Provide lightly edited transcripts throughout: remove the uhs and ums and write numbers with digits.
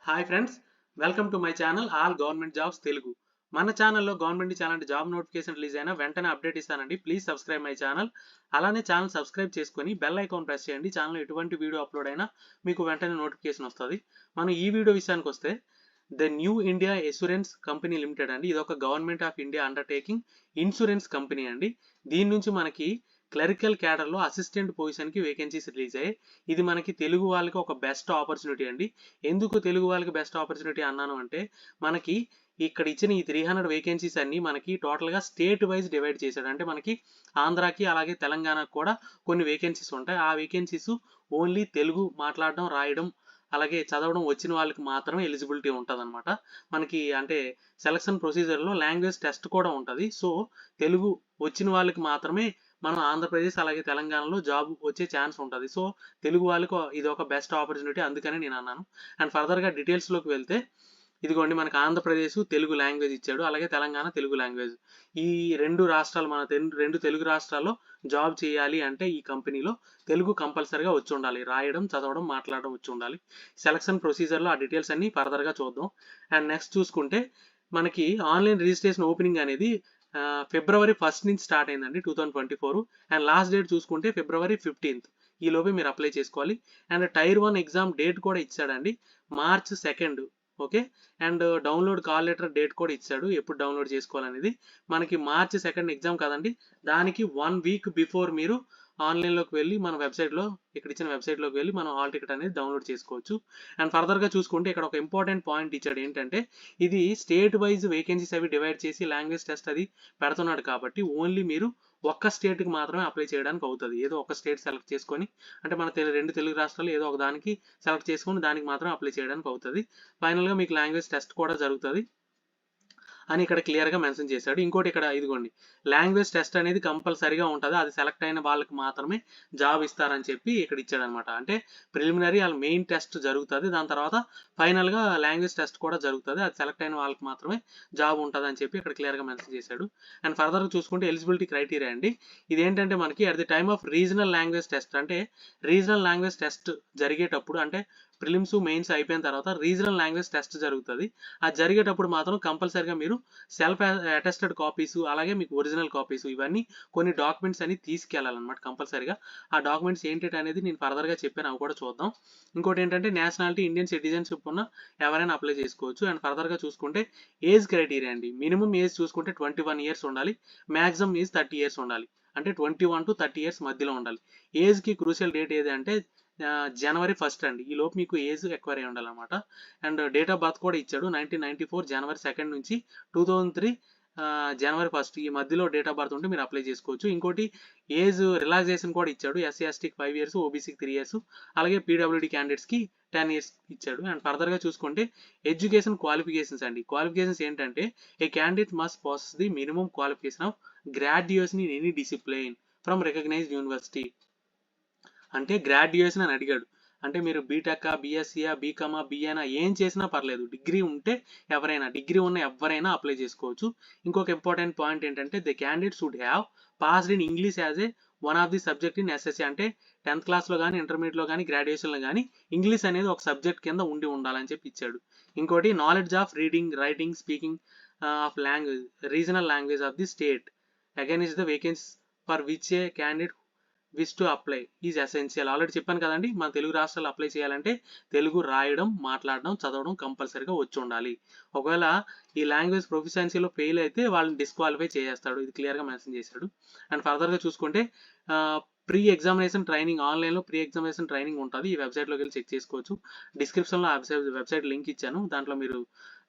Hi friends, welcome to my channel all government jobs Telugu. మన ఛానల్లో government channel job notification release అయినా వెంటనే update ఇస్తానండి. Please subscribe my channel. అలానే channel subscribe చేసుకొని బెల్ ఐకాన్ ప్రెస్ చేయండి. ఛానల్లో ఎటువంటి వీడియో అప్లోడ్ అయినా మీకు వెంటనే నోటిఫికేషన్ వస్తుంది. మనం ఈ వీడియో విషయానికి వస్తే the new India insurance company limited అండి. ఇది ఒక government of India undertaking insurance company అండి. దీని నుంచి మనకి క్లరికల్ క్యాడర్లో అసిస్టెంట్ పొజిషన్కి వేకెన్సీస్ రిలీజ్ అయ్యాయి. ఇది మనకి తెలుగు వాళ్ళకి ఒక బెస్ట్ ఆపర్చునిటీ అండి. ఎందుకు తెలుగు వాళ్ళకి బెస్ట్ ఆపర్చునిటీ అన్నాను అంటే, మనకి ఇక్కడ ఇచ్చిన ఈ 300 వేకెన్సీస్ అన్ని మనకి టోటల్గా స్టేట్ వైజ్ డివైడ్ చేశాడు. అంటే మనకి ఆంధ్రాకి అలాగే తెలంగాణకు కూడా కొన్ని వేకెన్సీస్ ఉంటాయి. ఆ వేకెన్సీస్ ఓన్లీ తెలుగు మాట్లాడడం, రాయడం అలాగే చదవడం వచ్చిన వాళ్ళకి మాత్రమే ఎలిజిబిలిటీ ఉంటుంది అనమాట. మనకి అంటే సెలక్షన్ ప్రొసీజర్లో లాంగ్వేజ్ టెస్ట్ కూడా ఉంటుంది. సో తెలుగు వచ్చిన వాళ్ళకి మాత్రమే మనం ఆంధ్రప్రదేశ్ అలాగే తెలంగాణలో జాబ్ వచ్చే ఛాన్స్ ఉంటుంది. సో తెలుగు వాళ్ళకి ఇది ఒక బెస్ట్ ఆపర్చునిటీ, అందుకని నేను అన్నాను. అండ్ ఫర్దర్గా డీటెయిల్స్లోకి వెళ్తే, ఇదిగోండి మనకి ఆంధ్రప్రదేశ్ తెలుగు లాంగ్వేజ్ ఇచ్చాడు, అలాగే తెలంగాణ తెలుగు లాంగ్వేజ్. ఈ రెండు రాష్ట్రాలు రెండు తెలుగు రాష్ట్రాల్లో జాబ్ చేయాలి అంటే ఈ కంపెనీలో తెలుగు కంపల్సరీగా వచ్చి ఉండాలి. రాయడం, చదవడం, మాట్లాడడం వచ్చి ఉండాలి. సెలక్షన్ ప్రొసీజర్లో ఆ డీటెయిల్స్ అన్ని ఫర్దర్గా చూద్దాం. అండ్ నెక్స్ట్ చూసుకుంటే మనకి ఆన్లైన్ రిజిస్ట్రేషన్ ఓపెనింగ్ అనేది ఫిబ్రవరి 1 నుంచి స్టార్ట్ అయిందండి 2024. అండ్ లాస్ట్ డేట్ చూసుకుంటే ఫిబ్రవరి 15. ఈ లోపే మీరు అప్లై చేసుకోవాలి. అండ్ టైర్ 1 ఎగ్జామ్ డేట్ కూడా ఇచ్చాడండి, March 2. Okay. And download call letter date కూడా ఇచ్చాడు, ఎప్పుడు డౌన్లోడ్ చేసుకోవాలనేది. మనకి March 2 ఎగ్జామ్ కదండి, దానికి 1 వీక్ బిఫోర్ మీరు ఆన్లైన్లోకి వెళ్ళి మన వెబ్సైట్లో, ఇక్కడ ఇచ్చిన వెబ్సైట్లోకి వెళ్ళి మనం హాల్ టికెట్ అనేది డౌన్లోడ్ చేసుకోవచ్చు. అండ్ ఫర్దర్గా చూసుకుంటే ఇక్కడ ఒక ఇంపార్టెంట్ పాయింట్ ఇచ్చాడు. ఏంటంటే ఇది స్టేట్ వైజ్ వేకెన్సీస్ అవి డివైడ్ చేసి లాంగ్వేజ్ టెస్ట్ అది పెడుతున్నాడు కాబట్టి ఓన్లీ మీరు ఒక్క స్టేట్కి మాత్రమే అప్లై చేయడానికి అవుతుంది. ఏదో ఒక స్టేట్ సెలెక్ట్ చేసుకొని, అంటే మన రెండు తెలుగు రాష్ట్రాలు ఏదో ఒక దానికి సెలెక్ట్ చేసుకొని దానికి మాత్రం అప్లై చేయడానికి అవుతుంది. ఫైనల్గా మీకు లాంగ్వేజ్ టెస్ట్ కూడా జరుగుతుంది అని ఇక్కడ క్లియర్గా మెన్షన్ చేశాడు. ఇంకోటి ఇక్కడ ఇదిగోండి, లాంగ్వేజ్ టెస్ట్ అనేది కంపల్సరీగా ఉంటుంది, అది సెలెక్ట్ అయిన వాళ్ళకి మాత్రమే జాబ్ ఇస్తారని చెప్పి ఇక్కడ ఇచ్చాడు అనమాట. అంటే ప్రిలిమినరీ వాళ్ళ మెయిన్ టెస్ట్ జరుగుతుంది, దాని తర్వాత ఫైనల్గా లాంగ్వేజ్ టెస్ట్ కూడా జరుగుతుంది, అది సెలెక్ట్ అయిన వాళ్ళకి మాత్రమే జాబ్ ఉంటుంది అని చెప్పి ఇక్కడ క్లియర్గా మెన్షన్ చేశాడు. అండ్ ఫర్దర్గా చూసుకుంటే ఎలిజిబిలిటీ క్రైటీరియా అండి. ఇదేంటంటే మనకి at the time of regional language test, అంటే రీజనల్ లాంగ్వేజ్ టెస్ట్ జరిగేటప్పుడు, అంటే ప్రిలిమ్స్ మెయిన్స్ అయిపోయిన తర్వాత రీజనల్ లాంగ్వేజ్ టెస్ట్ జరుగుతుంది. అది జరిగేటప్పుడు మాత్రం కంపల్సరీగా మీరు సెల్ఫ్ అటెస్టెడ్ కాపీస్ అలాగే మీకు ఒరిజినల్ కాపీస్ ఇవన్నీ కొన్ని డాక్యుమెంట్స్ అని తీసుకెళ్లాలన్నమాట కంపల్సరీగా. ఆ డాక్యుమెంట్స్ ఏంటి అనేది నేను ఫర్దర్గా చెప్పాను, అవి కూడా చూద్దాం. ఇంకోటి ఏంటంటే నేషనాలిటీ ఇండియన్ సిటిజన్షిప్ ఉన్న ఎవరైనా అప్లై చేసుకోవచ్చు. అండ్ ఫర్దర్గా చూసుకుంటే ఏజ్ క్రైటీరియా అండి. మినిమం ఏజ్ చూసుకుంటే 21 ఇయర్స్ ఉండాలి, మ్యాక్సిమం ఏజ్ 30 ఇయర్స్ ఉండాలి. అంటే 21 to 30 ఇయర్స్ మధ్యలో ఉండాలి. ఏజ్కి క్రూషియల్ డేట్ ఏది అంటే January 1 అండి. ఈ లోపు మీకు ఏజ్ ఎక్వైర్ అయి ఉండాలన్నమాట. అండ్ డేట్ ఆఫ్ బర్త్ కూడా ఇచ్చాడు, 1994 January 2 నుంచి 2003 January 1 ఈ మధ్యలో డేట్ ఆఫ్ బర్త్ ఉంటే మీరు అప్లై చేసుకోవచ్చు. ఇంకోటి ఏజ్ రిలాక్సేషన్ కూడా ఇచ్చాడు. SC STకి 5 years, OBCకి 3 years, అలాగే PWD క్యాండిడేట్స్కి 10 years ఇచ్చాడు. అండ్ ఫర్దర్గా చూసుకుంటే ఎడ్యుకేషన్ క్వాలిఫికేషన్స్ అండి. క్వాలిఫికేషన్స్ ఏంటంటే a candidate must possess the minimum qualification of graduation in any discipline from recognised university. అంటే గ్రాడ్యుయేషన్ అని అడిగాడు. అంటే మీరు బీటెక్, బీఎస్సీయా, బీకామా, బిఏనా ఏం చేసినా పర్లేదు, డిగ్రీ ఉంటే ఎవరైనా, డిగ్రీ ఉన్న ఎవరైనా అప్లై చేసుకోవచ్చు. ఇంకొక ఇంపార్టెంట్ పాయింట్ ఏంటంటే the candidate should have passed in English as a one of the subject in SSC. అంటే 10th క్లాస్లో కానీ, ఇంటర్మీడియట్లో కానీ, గ్రాడ్యుయేషన్లో కానీ ఇంగ్లీష్ అనేది ఒక సబ్జెక్ట్ కింద ఉండాలని చెప్పి ఇచ్చాడు. ఇంకోటి knowledge of reading, writing, speaking of language, regional language of the state again is the vacancy for which A candidate wish to apply is essential. Already చెప్పాను కదండి, మన తెలుగు రాష్ట్రాలు అప్లై చేయాలంటే తెలుగు రాయడం, మాట్లాడడం, చదవడం కంపల్సరీగా వచ్చి ఉండాలి. ఒకవేళ ఈ లాంగ్వేజ్ ప్రొఫిషియన్సీలో ఫెయిల్ అయితే వాళ్ళని డిస్క్వాలిఫై చేసేస్తాడు, ఇది క్లియర్గా మెన్షన్ చేశాడు. అండ్ ఫర్దర్గా చూసుకుంటే ప్రీ ఎగ్జామినేషన్ ట్రైనింగ్, ఆన్లైన్లో ప్రీ ఎగ్జామినేషన్ ట్రైనింగ్ ఉంటుంది. ఈ వెబ్సైట్లోకి వెళ్ళి చెక్ చేసుకోవచ్చు. డిస్క్రిప్షన్లో ఆ వెబ్సైట్ లింక్ ఇచ్చాను, దాంట్లో మీరు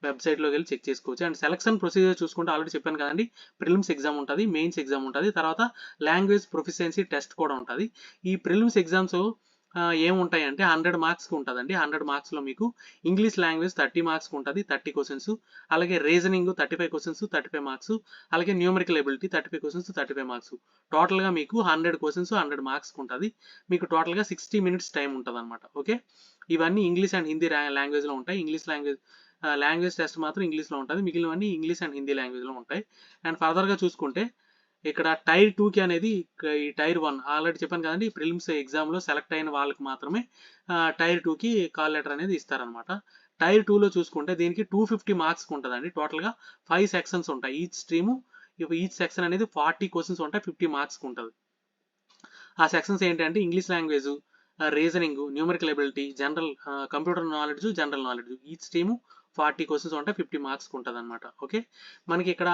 వెబ్సైట్లోకి వెళ్ళి చెక్ చేసుకోవచ్చు. అండ్ సెలక్షన్ ప్రొసీజర్ చూసుకుంటే ఆల్రెడీ చెప్పాను కదండి, ప్రిలిమ్స్ ఎగ్జామ్ ఉంటుంది, మెయిన్స్ ఎగ్జామ్ ఉంటుంది, తర్వాత లాంగ్వేజ్ ప్రొఫిషియన్సీ టెస్ట్ కూడా ఉంటుంది. ఈ ప్రిలిమ్స్ ఎగ్జామ్స్ ఏముంటాయంటే 100 మార్క్స్కి ఉంటుందండి. 100 మార్క్స్లో మీకు ఇంగ్లీష్ లాంగ్వేజ్ 30 మార్క్స్కి ఉంటుంది, 30 క్వశ్చన్స్, అలాగే రీజనింగ్ 35 క్వశ్చన్స్, 35 మార్క్స్, అలాగే న్యూమరికల్ ఎబిలిటీ 35 క్వశ్చన్స్, 35 మార్క్స్. టోటల్గా మీకు 100 క్వశ్చన్స్ 100 మార్క్స్కి ఉంటుంది. మీకు టోటల్గా 60 minutes టైం ఉంటుంది అనమాట. ఓకే, ఇవన్నీ ఇంగ్లీష్ అండ్ హిందీ లాంగ్వేజ్లో ఉంటాయి. ఇంగ్లీష్ లాంగ్వేజ్ టెస్ట్ మాత్రం ఇంగ్లీష్లో ఉంటుంది, మిగిలినవన్నీ ఇంగ్లీష్ అండ్ హిందీ లాంగ్వేజ్లో ఉంటాయి. అండ్ ఫర్దర్గా చూసుకుంటే ఇక్కడ టైర్ 2కి అనేది ఈ టైర్ 1 ఆల్రెడీ చెప్పాను కదండి, ప్రిలిమ్స్ ఎగ్జామ్లో సెలెక్ట్ అయిన వాళ్ళకి మాత్రమే టైర్ 2కి కాల్ లెటర్ అనేది ఇస్తారనమాట. టైర్ 2లో చూసుకుంటే దీనికి 250 మార్క్స్ ఉంటుందండి. టోటల్గా 5 సెక్షన్స్ ఉంటాయి. ఈచ్ సెక్షన్ అనేది 40 క్వశ్చన్స్ ఉంటాయి, 50 మార్క్స్ ఉంటుంది. ఆ సెక్షన్స్ ఏంటంటే English language, reasoning, numerical ability, general computer knowledge, general knowledge. Each team 40 questions ఉంటాయి, 50 మార్క్స్ ఉంటుంది అనమాట. ఓకే, మనకి ఇక్కడ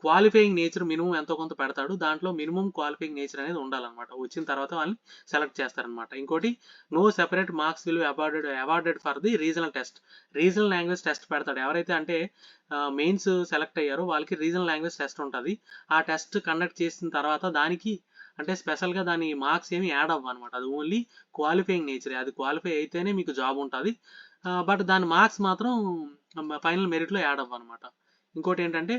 క్వాలిఫైయింగ్ నేచర్ మినిమం ఎంతో కొంత పెడతాడు. దాంట్లో మినిమం క్వాలిఫైయింగ్ నేచర్ అనేది ఉండాలన్నమాట. వచ్చిన తర్వాత వాళ్ళని సెలెక్ట్ చేస్తారనమాట. ఇంకోటి, no separate marks will awarded for the regional test. Regional language test పెడతాడు. ఎవరైతే అంటే మెయిన్స్ సెలెక్ట్ అయ్యారో వాళ్ళకి రీజనల్ లాంగ్వేజ్ టెస్ట్ ఉంటుంది. ఆ టెస్ట్ కండక్ట్ చేసిన తర్వాత దానికి అంటే స్పెషల్గా దాని మార్క్స్ ఏమి యాడ్ అవ్వ అనమాట. అది ఓన్లీ క్వాలిఫైయింగ్ నేచరే. అది క్వాలిఫై అయితేనే మీకు జాబ్ ఉంటుంది. బట్ దాని మార్క్స్ మాత్రం ఫైనల్ మెరిట్లో యాడ్ అవ్వ అనమాట. ఇంకోటి ఏంటంటే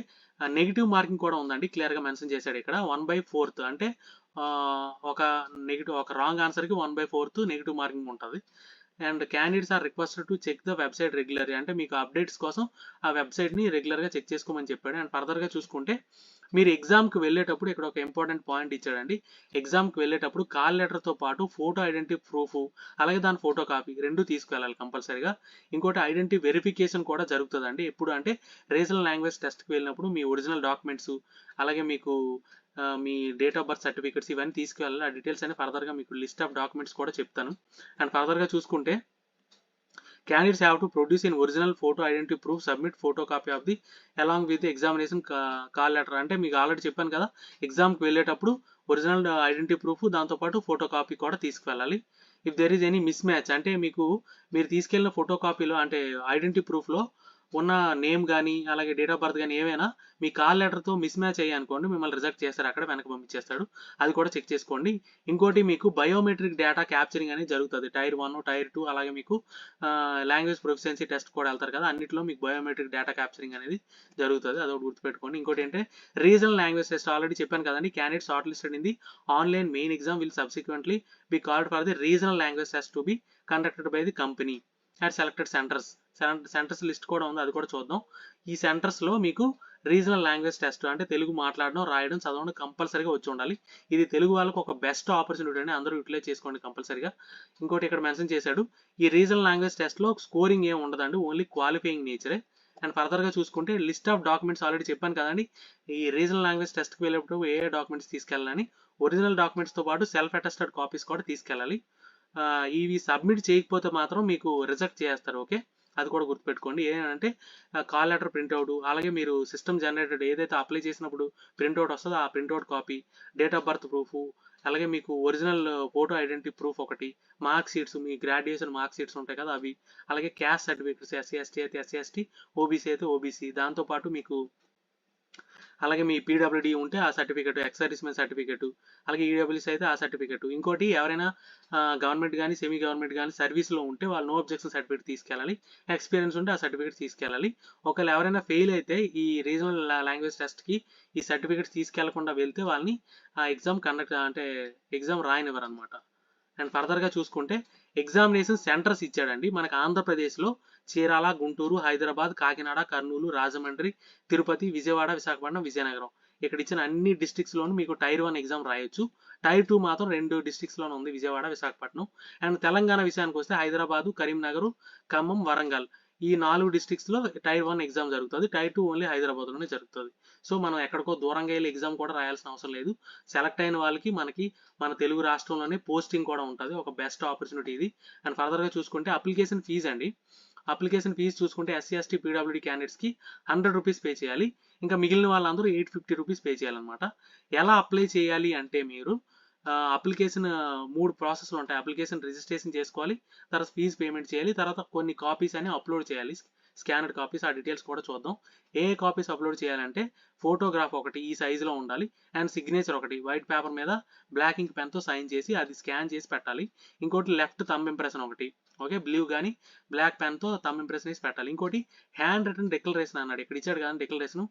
నెగిటివ్ మార్కింగ్ కూడా ఉందండి, క్లియర్గా మెన్షన్ చేశాడు ఇక్కడ. 1/4 అంటే ఒక రాంగ్ ఆన్సర్కి 1/4 నెగిటివ్ మార్కింగ్ ఉంటుంది. And candidates are requested to check the website regularly. అంటే మీకు అప్డేట్స్ కోసం ఆ వెబ్సైట్ని రెగ్యులర్గా చెక్ చేసుకోమని చెప్పాడు. అండ్ ఫర్దర్గా చూసుకుంటే మీరు ఎగ్జామ్కి వెళ్ళేటప్పుడు ఇక్కడ ఒక ఇంపార్టెంట్ పాయింట్ ఇచ్చాడండి. ఎగ్జామ్కి వెళ్ళేటప్పుడు కాల్ లెటర్తో పాటు ఫోటో ఐడెంటిటీ ప్రూఫ్, అలాగే దాని ఫోటో కాపీ రెండు తీసుకువెళ్ళాలి కంపల్సరీగా. ఇంకోటి ఐడెంటిటీ వెరిఫికేషన్ కూడా జరుగుతుందండి. ఎప్పుడు అంటే రీజనల్ లాంగ్వేజ్ టెస్ట్కి వెళ్ళినప్పుడు మీ ఒరిజినల్ డాక్యుమెంట్స్, అలాగే మీకు మీ డేట్ ఆఫ్ బర్త్ సర్టిఫికేట్స్ ఇవన్నీ తీసుకువెళ్ళాలి. ఆ డీటెయిల్స్ అని ఫర్దర్గా మీకు లిస్ట్ ఆఫ్ డాక్యుమెంట్స్ కూడా చెప్తాను. అండ్ ఫర్దర్గా చూసుకుంటే candidates have to produce an original photo identity proof, submit photocopy of the along with the examination call letter. అంటే మీకు ఆల్రెడీ చెప్పాను కదా, ఎగ్జామ్కి వెళ్ళేటప్పుడు ఒరిజినల్ ఐడెంటిటీ ప్రూఫ్ దాంతోపాటు ఫోటో కాపీ కూడా తీసుకువెళ్ళాలి. If there is any miss match, అంటే మీరు తీసుకెళ్ళిన ఫోటో కాపీలో అంటే ఐడెంటిటీ ప్రూఫ్లో ఉన్న నేమ్ కానీ అలాగే డేట్ ఆఫ్ బర్త్ కానీ ఏమైనా మీ కాల్ లెటర్తో మిస్ మ్యాచ్ అయ్యి అనుకోండి, మిమ్మల్ని రిజెక్ట్ చేస్తారు, అక్కడ వెనక్కి పంపించేస్తాడు. అది కూడా చెక్ చేసుకోండి. ఇంకోటి, మీకు బయోమెట్రిక్ డేటా క్యాప్చరింగ్ అనేది జరుగుతుంది. టైర్ 1, టైర్ 2, అలాగే మీకు లాంగ్వేజ్ ప్రొఫిషియన్సీ టెస్ట్ కూడా వెళ్తారు కదా, అన్నింటిలో మీకు బయోమెట్రిక్ డేటా క్యాప్చరింగ్ అనేది జరుగుతుంది. అదొకటి గుర్తుపెట్టుకోండి. ఇంకోటి ఏంటంటే రీజనల్ లాంగ్వేజ్ టెస్ట్ ఆల్రెడీ చెప్పాను కదండి, candidate short listed in the online main exam will subsequently be called for the regional language test to be conducted by the company at selected centres list కూడా ఉంది, అది కూడా చూద్దాం. ఈ సెంటర్స్లో మీకు రీజనల్ లాంగ్వేజ్ టెస్ట్ అంటే తెలుగు మాట్లాడడం, రాయడం, చదవడం కంపల్సరీగా వచ్చి ఉండాలి. ఇది తెలుగు వాళ్ళకు ఒక బెస్ట్ ఆపర్చునిటీ అని అందరూ యూటిలైజ్ చేసుకోండి కంపల్సరీగా. ఇంకోటి ఇక్కడ మెన్షన్ చేశాడు, ఈ రీజనల్ లాంగ్వేజ్ టెస్ట్లో స్కోరింగ్ ఏమి ఉండదండి, ఓన్లీ క్వాలిఫైయింగ్ నేచరే. అండ్ ఫర్దర్గా చూసుకుంటే లిస్ట్ ఆఫ్ డాక్యుమెంట్స్ ఆల్రెడీ చెప్పాను కదండి, ఈ రీజనల్ లాంగ్వేజ్ టెస్ట్కి వెళ్ళేటప్పుడు ఏ డాక్యుమెంట్స్ తీసుకెళ్ళాలని. ఒరిజినల్ డాక్యుమెంట్స్తో పాటు సెల్ఫ్ అటెస్టెడ్ కాపీస్ కూడా తీసుకెళ్ళాలి. ఇవి సబ్మిట్ చేయకపోతే మాత్రం మీకు రిజెక్ట్ చేస్తారు. ఓకే, అది కూడా గుర్తుపెట్టుకోండి. ఏంటంటే కాల్ లెటర్ ప్రింట్అవుట్, అలాగే మీరు సిస్టమ్ జనరేటెడ్ ఏదైతే అప్లై చేసినప్పుడు ప్రింట్అవుట్ వస్తుందో ఆ printout copy, date of birth proof, అలాగే మీకు ఒరిజినల్ ఫోటో ఐడెంటిటీ ప్రూఫ్ ఒకటి, మార్క్ షీట్స్, మీ గ్రాడ్యుయేషన్ మార్క్ షీట్స్ ఉంటాయి కదా అవి, అలాగే క్యాస్ట్ సర్టిఫికేట్స్, ఎస్సీ ఎస్టీ అయితే ఎస్సీ ఎస్టీ, ఓబీసీ అయితే ఓబీసీ, దాంతోపాటు మీకు అలాగే మీ పీడబ్ల్యూడీ ఉంటే ఆ సర్టిఫికేట్, ఎక్స్ సర్వీస్మెన్ సర్టిఫికేట్, అలాగే ఈడబ్ల్యూసీ అయితే ఆ సర్టిఫికేట్. ఇంకోటి, ఎవరైనా గవర్నమెంట్ కానీ సెమీ గవర్నమెంట్ కానీ సర్వీస్లో ఉంటే వాళ్ళు నో అబ్జెక్షన్ సర్టిఫికేట్ తీసుకెళ్ళాలి. ఎక్స్పీరియన్స్ ఉంటే ఆ సర్టిఫికేట్ తీసుకెళ్ళాలి. ఒకవేళ ఎవరైనా ఫెయిల్ అయితే ఈ రీజనల్ లాంగ్వేజ్ టెస్ట్కి ఈ సర్టిఫికేట్స్ తీసుకెళ్లకుండా వెళ్తే వాళ్ళని ఆ ఎగ్జామ్ రాయనివ్వరు అనమాట. అండ్ ఫర్దర్గా చూసుకుంటే ఎగ్జామినేషన్ సెంటర్స్ ఇచ్చాడండి. మనకు ఆంధ్రప్రదేశ్లో చీరాల, గుంటూరు, హైదరాబాద్, కాకినాడ, కర్నూలు, రాజమండ్రి, తిరుపతి, విజయవాడ, విశాఖపట్నం, విజయనగరం. ఇక్కడ ఇచ్చిన అన్ని డిస్ట్రిక్ట్స్లోనూ మీకు టైర్ 1 ఎగ్జామ్ రాయొచ్చు. టైర్ 2 మాత్రం 2 డిస్ట్రిక్ట్స్లోనే ఉంది, విజయవాడ, విశాఖపట్నం. అండ్ తెలంగాణ విషయానికి వస్తే హైదరాబాదు, కరీంనగర్, ఖమ్మం, వరంగల్, ఈ 4 డిస్ట్రిక్ట్స్లో టైర్ 1 ఎగ్జామ్ జరుగుతుంది. టైర్ 2 ఓన్లీ హైదరాబాద్లోనే జరుగుతుంది. సో మనం ఎక్కడికో దూరంగా వెళ్ళి ఎగ్జామ్ కూడా రాయాల్సిన అవసరం లేదు. సెలెక్ట్ అయిన వాళ్ళకి మనకి మన తెలుగు రాష్ట్రంలోనే పోస్టింగ్ కూడా ఉంటుంది. ఒక బెస్ట్ ఆపర్చునిటీ ఇది. అండ్ ఫర్దర్గా చూసుకుంటే అప్లికేషన్ ఫీజు అండి. అప్లికేషన్ ఫీజు చూసుకుంటే ఎస్సీ ఎస్టీ పీడబ్ల్యూడీ క్యాండిడేట్స్కి 100 రూపీస్ పే చేయాలి. ఇంకా మిగిలిన వాళ్ళందరూ 850 రూపీస్ పే చేయాలన్నమాట. ఎలా అప్లై చేయాలి అంటే మీరు అప్లికేషన్ 3 ప్రాసెస్లు ఉంటాయి. అప్లికేషన్ రిజిస్ట్రేషన్ చేసుకోవాలి, తర్వాత ఫీజు పేమెంట్ చేయాలి, తర్వాత కొన్ని కాపీస్ అని అప్లోడ్ చేయాలి, స్కానర్డ్ కాపీస్. ఆ డీటెయిల్స్ కూడా చూద్దాం. ఏ కాపీస్ అప్లోడ్ చేయాలంటే ఫోటోగ్రాఫ్ ఒకటి ఈ సైజులో ఉండాలి, అండ్ సిగ్నేచర్ ఒకటి వైట్ పేపర్ మీద బ్లాక్ ఇంక్ పెన్తో సైన్ చేసి అది స్కాన్ చేసి పెట్టాలి. ఇంకోటి లెఫ్ట్ థంబ్ ఇంప్రెషన్ ఒకటి, ఓకే, బ్లూ కానీ బ్లాక్ పెన్తో థంబ్ ఇంప్రెషన్ వేసి పెట్టాలి. ఇంకోటి హ్యాండ్ రిటన్ డిక్లరేషన్ అన్నాడు, ఇక్కడ ఇచ్చాడు కానీ డిక్లరేషన్.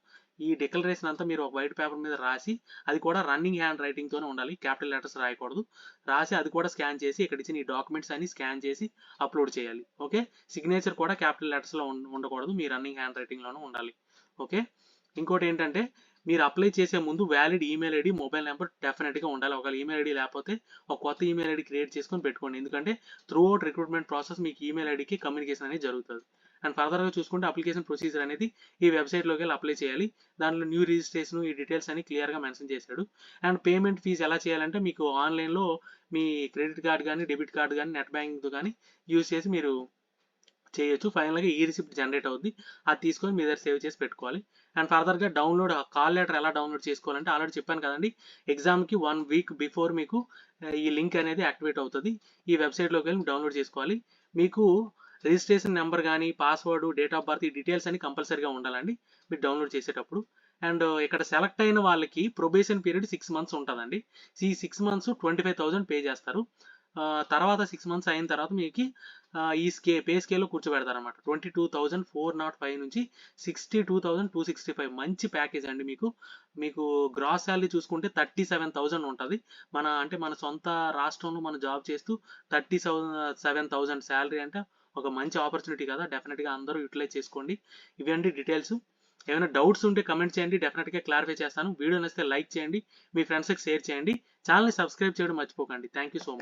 ఈ డిక్లరేషన్ అంతా మీరు ఒక వైట్ పేపర్ మీద రాసి, అది కూడా రన్నింగ్ హ్యాండ్ రైటింగ్తోనే ఉండాలి, క్యాపిటల్ లెటర్స్ రాయకూడదు. రాసి అది కూడా స్కాన్ చేసి ఇక్కడ ఇచ్చిన ఈ డాక్యుమెంట్స్ అన్ని స్కాన్ చేసి అప్లోడ్ చేయాలి. ఓకే, సిగ్నేచర్ కూడా క్యాపిటల్ లెటర్స్లో ఉండకూడదు, మీ రన్నింగ్ హ్యాండ్ రైటింగ్లోనే ఉండాలి. ఓకే, ఇంకోటి ఏంటంటే మీరు అప్లై చేసే ముందు valid email ID, mobile number డెఫినెట్‌గా ఉండాలి. ఒకవేళ ఈమెయిల్ ఐడి లేకపోతే ఒక కొత్త ఈమెయిల్ ఐడి క్రియేట్ చేసుకొని పెట్టుకోండి. ఎందుకంటే త్రూ ఔట్ రిక్రూట్మెంట్ ప్రాసెస్ మీకు ఈమెయిల్ ఐడికి కమ్యూనికేషన్ అనేది జరుగుతది. అండ్ ఫర్దర్‌గా చూసుకుంటే అప్లికేషన్ ప్రొసీజర్ అనేది ఈ వెబ్‌సైట్‌లోకెళ్ళి అప్లై చేయాలి. దాంట్లో న్యూ రిజిస్ట్రేషన్ ఈ డీటెయిల్స్ అన్ని క్లియర్‌గా మెన్షన్ చేశాడు. అండ్ పేమెంట్ ఫీజ్ ఎలా చేయాలంటే మీకు ఆన్‌లైన్‌లో మీ క్రెడిట్ కార్డ్ గానీ, డెబిట్ కార్డ్ గానీ, నెట్ బ్యాంకింగ్‌తో గానీ యూజ్ చేసి మీరు చేయొచ్చు. ఫైనల్‌గా ఈ రిసిప్ట్ జనరేట్ అవుద్ది. అది తీసుకొని మీ దగ్గర సేవ్ చేసి పెట్టుకోవాలి. అండ్ ఫర్దర్‌గా కాల్ లెటర్ ఎలా డౌన్లోడ్ చేసుకోవాలంటే ఆల్రెడీ చెప్పాను కదండీ! ఎగ్జామ్‌కి 1 వీక్ బిఫోర్ మీకు ఈ లింక్ అనేది యాక్టివేట్ అవుతది. ఈ వెబ్‌సైట్‌లోకి వెళ్లి డౌన్లోడ్ చేసుకోవాలి. మీకు రిజిస్ట్రేషన్ నంబర్ గానీ, పాస్వర్డ్, డేట్ ఆఫ్ బర్త్ ఈ డీటెయిల్స్ అన్ని కంపల్సరీగా ఉండాలండి మీరు డౌన్లోడ్ చేసేటప్పుడు. అండ్ ఇక్కడ సెలెక్ట్ అయిన వాళ్ళకి ప్రొబేషన్ పీరియడ్ 6 మంత్స్ ఉంటదండి. ఈ 6 మంత్స్ 25,000 పే చేస్తారు. తర్వాత 6 మంత్స్ అయిన తర్వాత మీకి ఈ పే స్కేల్‌లో కూర్చోబెడతారనమాట. 22,405 నుంచి 62,265 మంచి ప్యాకేజ్ అండి మీకు. మీకు గ్రాస్ సాలరీ చూసుకుంటే 37,000 ఉంటది. అంటే మన సొంత రాష్ట్రంలో మనం జాబ్ చేస్తూ 37,000 సాలరీ అంటే ఒక మంచి ఆపర్చునిటీ కదా! డెఫినిట్‌గా అందరూ యుటిలైజ్ చేసుకోండి. ఇవండి డీటెయిల్స్. ఏమైనా డౌట్స్ ఉంటే కామెంట్ చేయండి. డెఫినిట్‌గా క్లారిఫై చేస్తాను. వీడియో నచ్చితే లైక్ చేయండి. మీ ఫ్రెండ్స్‌కి షేర్ చేయండి. ఛానెల్‌ని సబ్స్క్రైబ్ చేయడం మర్చిపోకండి. Thank you so much.